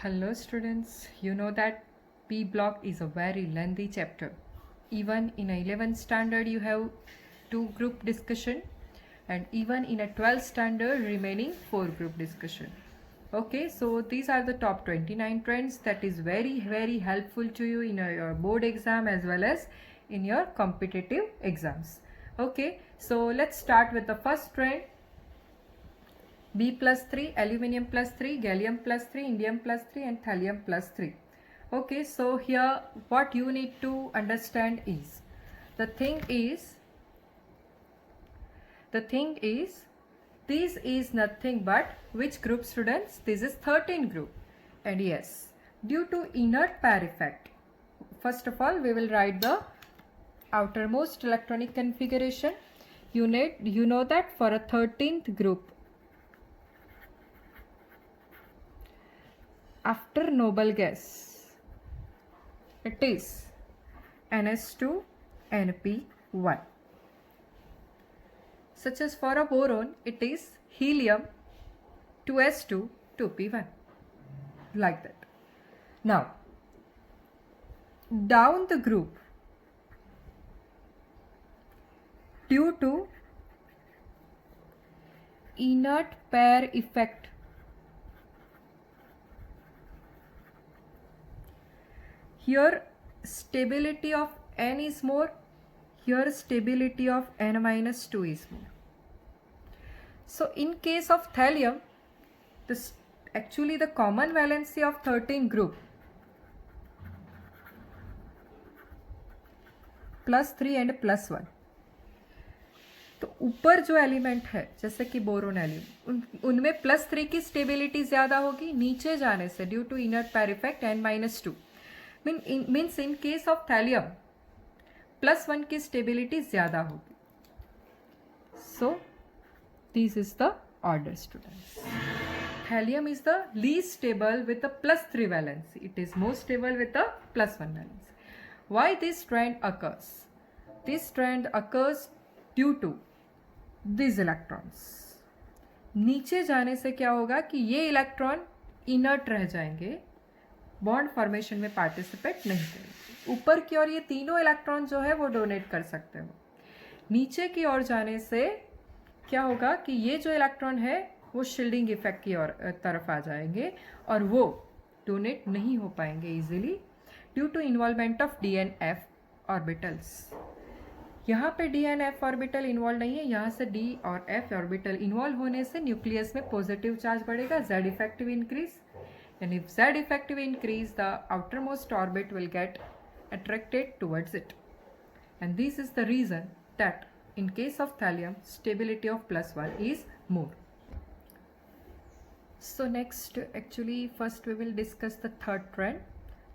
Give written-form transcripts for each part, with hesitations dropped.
Hello students, you know that P block is a very lengthy chapter. Even in a 11th standard you have 2 group discussion and even in a 12th standard remaining 4 group discussion. Okay, so these are the top 29 trends that is very helpful to you in your board exam as well as in your competitive exams. Okay, so let's start with the first trend. B plus 3, aluminium plus 3, gallium plus 3, indium plus 3 and thallium plus 3. Okay, so here what you need to understand is the thing is this is nothing but which group students? This is 13 group. And yes, due to inert pair effect, first of all we will write the outermost electronic configuration. You know that for a 13th group, after noble gas, it is NS2 NP1. Such as for a boron, it is helium 2s2 2p1, like that. Now, down the group, due to inert pair effect, here stability of N is more, here stability of N minus 2 is more. So in case of thallium, actually the common valency of 13 group +3 and +1. तो ऊपर जो element है जैसे कि boron element उनमें +3 की stability ज़्यादा होगी, नीचे जाने से ड्यू टू इनर्ट पैर effect N-2 means in case of thallium +1 की स्टेबिलिटी ज़्यादा होगी. So this is the order students. Thallium is the least stable with a +3 valency. It is more stable with a +1 valency. Why this trend occurs? This trend occurs due to these electrons. नीचे जाने से क्या होगा कि ये electron inert रह जाएंगे, bond formation में पार्टिसिपेट नहीं करेंगे. ऊपर की ओर ये तीनों इलेक्ट्रॉन जो है वो डोनेट कर सकते हो. नीचे की ओर जाने से क्या होगा कि ये जो इलेक्ट्रॉन है वो शील्डिंग इफेक्ट की ओर तरफ आ जाएंगे और वो डोनेट नहीं हो पाएंगे easily due to involvement of d and f orbitals. यहाँ पे d and f orbital involve नहीं है, यहाँ से डी और एफ ऑर्बिटल इन्वॉल्व होने से न्यूक्लियस में पॉजिटिव चार्ज बढ़ेगा, Z effective increase. And if Z effective increase the outermost orbit will get attracted towards it. And this is the reason that in case of thallium stability of +1 is more. So next, actually first we will discuss the third trend.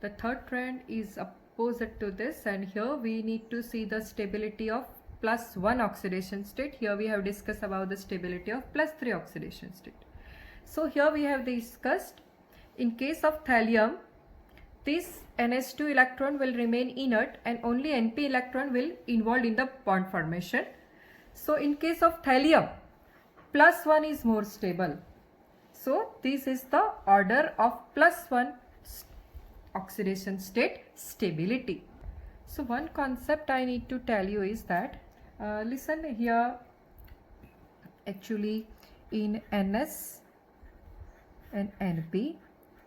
The third trend is opposite to this, and here we need to see the stability of +1 oxidation state. Here we have discussed about the stability of +3 oxidation state. So here we have discussed in case of thallium, this NS2 electron will remain inert and only NP electron will involved in the bond formation. So in case of thallium, +1 is more stable. So this is the order of +1 oxidation state stability. So one concept I need to tell you is that, listen here, actually in NS and NP,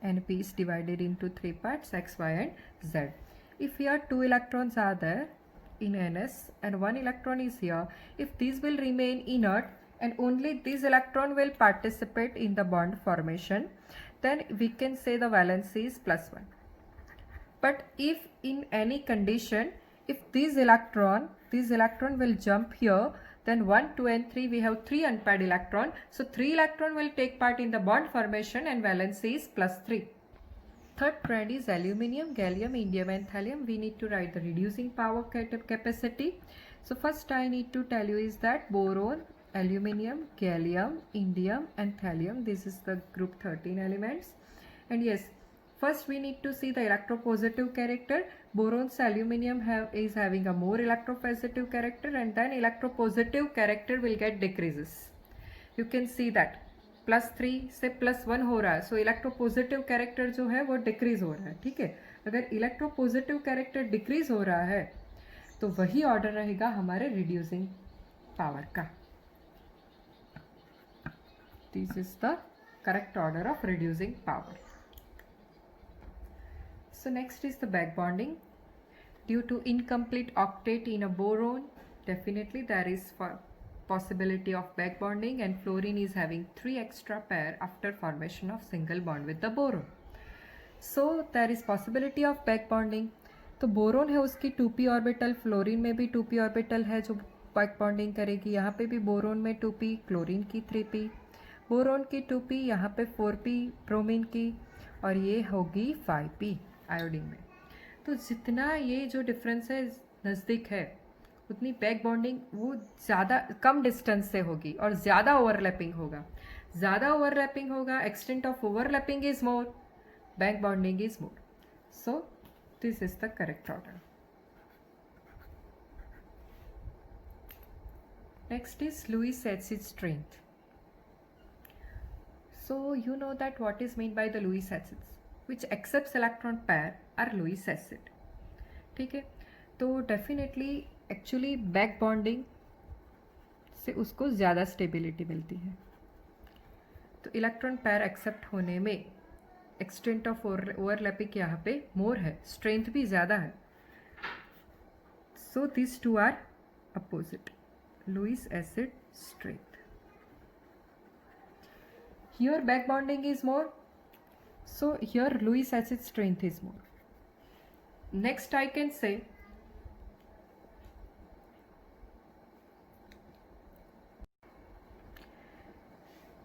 NP is divided into 3 parts, X, Y and Z. If here 2 electrons are there in NS and 1 electron is here, if these will remain inert and only this electron will participate in the bond formation, then we can say the valency is +1. But if in any condition, if this electron will jump here, then 1, 2 and 3 we have 3 unpaired electron. So 3 electron will take part in the bond formation and valency is +3. Third trend is aluminium, gallium, indium and thallium. We need to write the reducing power capacity. So first I need to tell you is that boron, aluminium, gallium, indium and thallium, this is the group 13 elements. And yes, first we need to see the electropositive character. Boron's aluminium is having a more electropositive character, and then electropositive character will get decreases. You can see that +3 से +1 हो रहा है, सो electropositive character जो है वो decrease हो रहा है, ठीक है। अगर इलेक्ट्रोपॉजिटिव कैरेक्टर डिक्रीज हो रहा है तो वही ऑर्डर रहेगा हमारे रिड्यूसिंग पावर का। This is the correct order of reducing power. So next is the back bonding. Due to incomplete octet in a boron, definitely there is possibility of back bonding, and fluorine is having 3 extra pair after formation of single bond with the boron. So there is possibility of back bonding. तो boron है उसकी 2p orbital, fluorine में भी 2p orbital है जो back bonding करेगी। यहाँ पे भी बोरोन में 2p, क्लोरीन की 3p, बोरोन की 2p, यहाँ पे 4p ब्रोमीन की, और ये होगी 5p आयोडीन में। तो जितना ये जो डिफरेंस है नज़दीक है उतनी बैक बॉन्डिंग वो ज़्यादा कम डिस्टेंस से होगी और ज़्यादा ओवरलैपिंग होगा। ज़्यादा ओवरलैपिंग होगा, extent of overlapping is more, back bonding is more. So this is the correct order. Next is Lewis acid strength. So you know that what is meant by the Lewis acids, which accepts electron pair are Lewis acid. ठीक है, तो definitely actually back bonding से उसको ज़्यादा stability मिलती है। तो electron pair accept होने में एक्सटेंट ऑफ ओवरलैपिंग यहाँ पे मोर है, स्ट्रेंथ भी ज़्यादा है। So this two are opposite, Lewis acid strength. Here back bonding is more, so here Lewis acid strength is more. Next I can say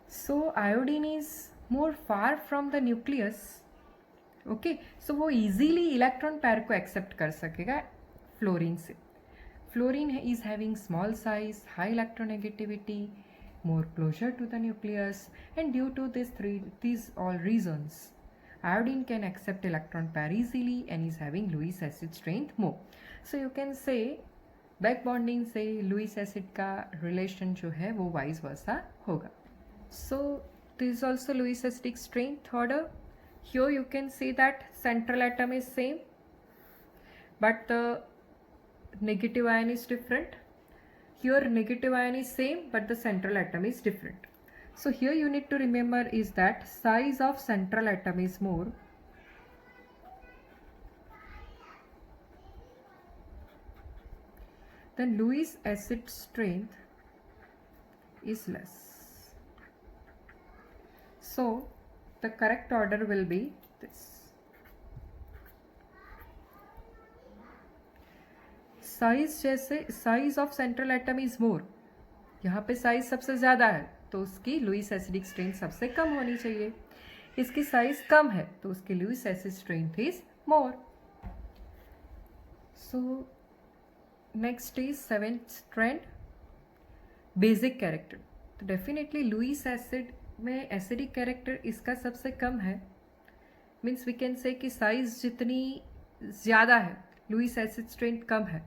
so iodine is more far from the nucleus. Okay, so वो easily electron pair को accept कर सकेगा fluorine से. Fluorine is having small size, high electronegativity, more closer to the nucleus, and due to these all reasons iodine can accept electron pair easily and is having Lewis acid strength more. So you can say back bonding से Lewis acid का relation जो है वो vice versa होगा. So this is also Lewis acidic strength order. Here you can see that central atom is same but the negative ion is different. Here negative ion is same but the central atom is different. So here you need to remember is that size of central atom is more, then Lewis acid strength is less. So the correct order will be this. Size जैसे size of central atom is more, यहाँ पे size सबसे ज़्यादा है तो उसकी Lewis acidic strength सबसे कम होनी चाहिए. इसकी साइज कम है तो उसकी Lewis acid strength is more. So next is 7th trend, basic character. तो डेफिनेटली लुईस एसिड में एसिडिक कैरेक्टर इसका सबसे कम है. मीन्स वी कैन से कि साइज जितनी ज़्यादा है लुईस एसिड स्ट्रेंथ कम है,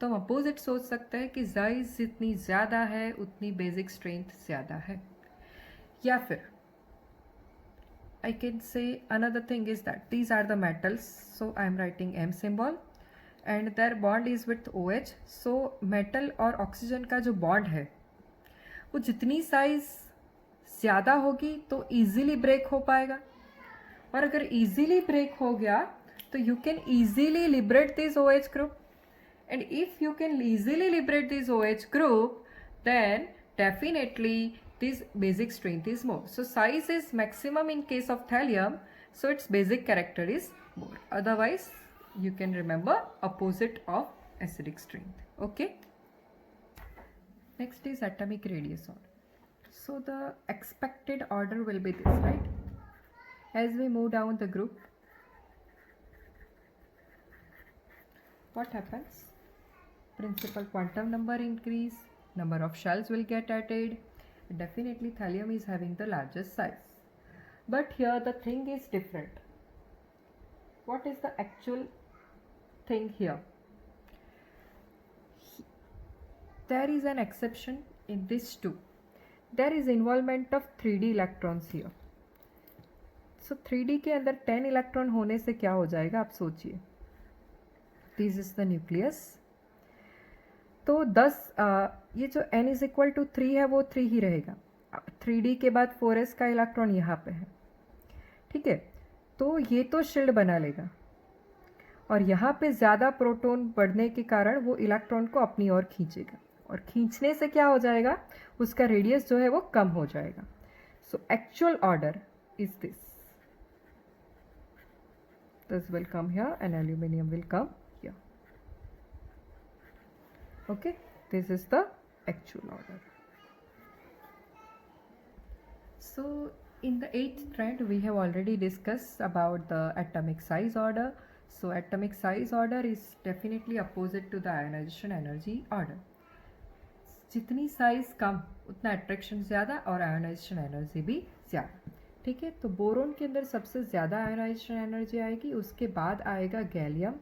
तो हम अपोजिट सोच सकते हैं कि साइज जितनी ज़्यादा है उतनी बेसिक स्ट्रेंथ ज़्यादा है. या फिर I can say another thing is that these are the metals, so I am writing M symbol and their bond is with OH. सो मेटल और ऑक्सीजन का जो बॉन्ड है वो जितनी साइज ज़्यादा होगी तो ईजीली ब्रेक हो पाएगा, और अगर ईजीली ब्रेक हो गया तो you can easily liberate this OH group, and if you can easily liberate this OH group then definitely this basic strength is more. So size is maximum in case of thallium, so its basic character is more. Otherwise you can remember opposite of acidic strength. Okay, next is atomic radius order. So the expected order will be this, right? As we move down the group, what happens? Principal quantum number increase, number of shells will get added. Definitely thallium is having the largest size, but here the thing is different. What is the actual thing here? There is an exception in this too. there is involvement of 3d electrons here. So 3d के अंदर 10 electron होने से क्या हो जाएगा आप सोचिए. This is the nucleus. तो 10 ये जो n इज इक्वल टू 3 है वो 3 ही रहेगा. 3d के बाद 4s का इलेक्ट्रॉन यहाँ पे है. ठीक है, तो ये तो शील्ड बना लेगा और यहाँ पे ज़्यादा प्रोटॉन बढ़ने के कारण वो इलेक्ट्रॉन को अपनी ओर खींचेगा और खींचने से क्या हो जाएगा, उसका रेडियस जो है वो कम हो जाएगा. So actual order is this will come here and aluminum will come here. Okay, this is the actual order. So in the 8th trend we have already discussed about the atomic size order. So atomic size order is definitely opposite to the ionization energy order. जितनी size कम उतना attraction ज़्यादा और ionisation energy भी ज़्यादा. ठीक है, तो boron के अंदर सबसे ज़्यादा आयोनाइजेशन एनर्जी आएगी, उसके बाद आएगा गैलियम,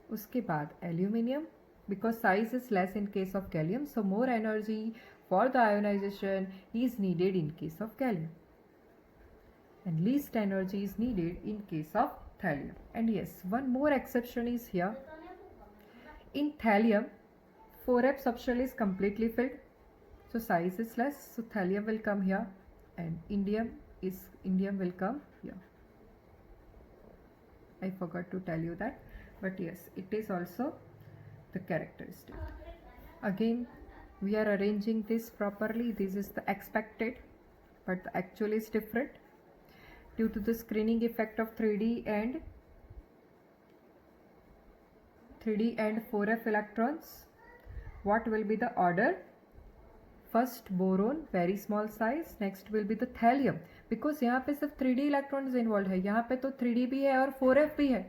उसके बाद aluminium, because size is less in case of gallium, so more energy for the ionisation is needed in case of gallium and least energy is needed in case of thallium. And yes, one more exception is here. In thallium, 4f subshell is completely filled, so size is less, so thallium will come here and indium will come here. I forgot to tell you that, but yes, it is also the characteristic. Again, we are arranging this properly. This is the expected, but the actual is different due to the screening effect of 3d and 4f electrons. What will be the order? First boron, very small size. Next will be the thallium, because यहाँ पे सिर्फ 3d electrons involve है, यहाँ पे तो 3d भी है और 4f भी है.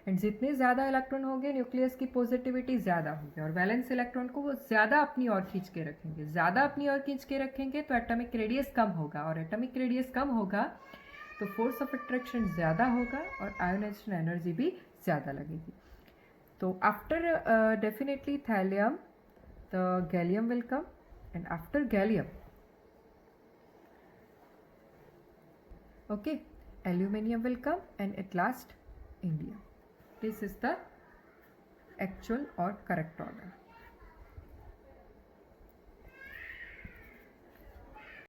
एंड जितने ज़्यादा इलेक्ट्रॉन होंगे न्यूक्लियस की पॉजिटिविटी ज़्यादा होगी और वैलेंस इलेक्ट्रॉन को वो ज़्यादा अपनी ओर खींच के रखेंगे. ज़्यादा अपनी ओर खींच के रखेंगे तो एटॉमिक रेडियस कम होगा और एटॉमिक रेडियस कम होगा तो फोर्स ऑफ अट्रैक्शन ज़्यादा होगा और आयोनाइजेशन एनर्जी भी ज़्यादा लगेगी. तो after definitely thallium the gallium will come and after gallium, okay, aluminium will come and at last indium. This is the actual or correct order.